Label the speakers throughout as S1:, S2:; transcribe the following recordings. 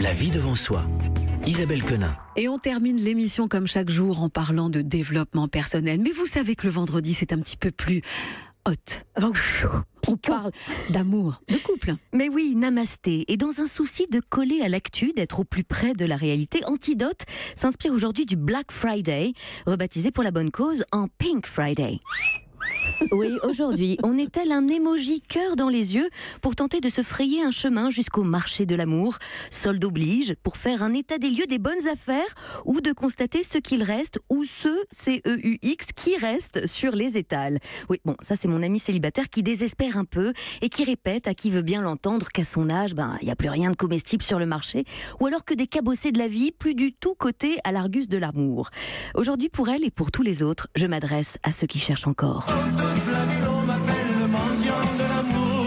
S1: La vie devant soi. Isabelle Quenin.
S2: Et on termine l'émission comme chaque jour en parlant de développement personnel. Mais vous savez que le vendredi, c'est un petit peu plus hot. On parle d'amour, de couple.
S3: Mais oui, namasté. Et dans un souci de coller à l'actu, d'être au plus près de la réalité, Antidote s'inspire aujourd'hui du Black Friday, rebaptisé pour la bonne cause en Pink Friday. Oui, aujourd'hui, on est tel un emoji cœur dans les yeux pour tenter de se frayer un chemin jusqu'au marché de l'amour. Solde oblige pour faire un état des lieux des bonnes affaires ou de constater ce qu'il reste ou ceux, CEUX, qui restent sur les étals. Oui, bon, ça c'est mon ami célibataire qui désespère un peu et qui répète à qui veut bien l'entendre qu'à son âge, il n'y a plus rien de comestible sur le marché ou alors que des cabossés de la vie, plus du tout cotés à l'Argus de l'amour. Aujourd'hui, pour elle et pour tous les autres, je m'adresse à ceux qui cherchent encore.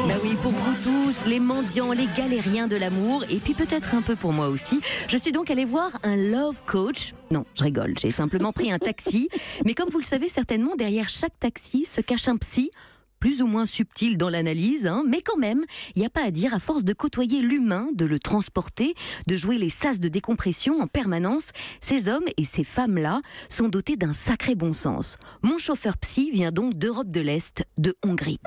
S3: Ben oui, pour vous tous, les mendiants, les galériens de l'amour, et puis peut-être un peu pour moi aussi. Je suis donc allée voir un love coach. Non, je rigole, j'ai simplement pris un taxi. Mais comme vous le savez certainement, derrière chaque taxi se cache un psy, plus ou moins subtil dans l'analyse, mais quand même, il n'y a pas à dire, à force de côtoyer l'humain, de le transporter, de jouer les sas de décompression en permanence, ces hommes et ces femmes-là sont dotés d'un sacré bon sens. Mon chauffeur psy vient donc d'Europe de l'Est, de Hongrie.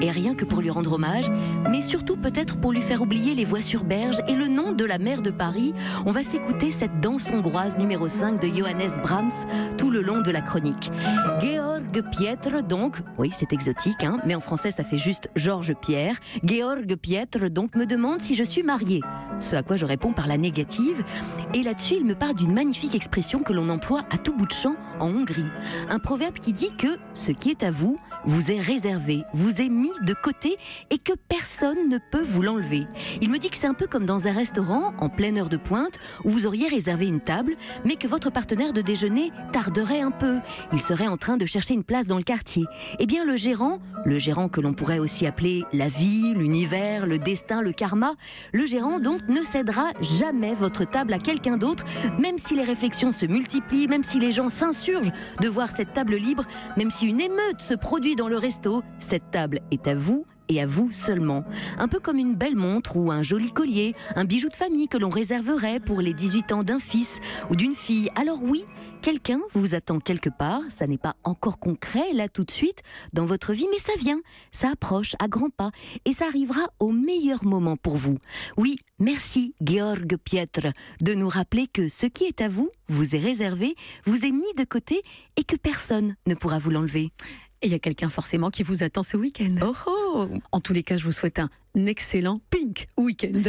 S3: Et rien que pour lui rendre hommage, mais surtout peut-être pour lui faire oublier les voies sur berge et le nom de la mère de Paris, on va s'écouter cette danse hongroise numéro 5 de Johannes Brahms tout le long de la chronique. Georg Pietre, donc, oui c'est exotique, mais en français ça fait juste Georges Pierre. Georg Pietre, donc, me demande si je suis mariée. Ce à quoi je réponds par la négative. Et là-dessus, il me parle d'une magnifique expression que l'on emploie à tout bout de champ en Hongrie. Un proverbe qui dit que ce qui est à vous, vous est réservé, vous est mis de côté et que personne ne peut vous l'enlever. Il me dit que c'est un peu comme dans un restaurant, en pleine heure de pointe, où vous auriez réservé une table, mais que votre partenaire de déjeuner tarderait un peu. Il serait en train de chercher une place dans le quartier. Eh bien, le gérant que l'on pourrait aussi appeler la vie, l'univers, le destin, le karma, le gérant donc ne cédera jamais votre table à quelqu'un d'autre, même si les réflexions se multiplient, même si les gens s'insurgent de voir cette table libre, même si une émeute se produit dans le resto, cette table est à vous et à vous seulement. Un peu comme une belle montre ou un joli collier, un bijou de famille que l'on réserverait pour les 18 ans d'un fils ou d'une fille. Alors oui, quelqu'un vous attend quelque part, ça n'est pas encore concret là tout de suite dans votre vie, mais ça vient, ça approche à grands pas et ça arrivera au meilleur moment pour vous. Oui, merci Georg Pietre de nous rappeler que ce qui est à vous, vous est réservé, vous est mis de côté et que personne ne pourra vous l'enlever.
S2: Et il y a quelqu'un forcément qui vous attend ce week-end.
S3: Oh oh.
S2: En tous les cas, je vous souhaite un excellent Pink Week-end.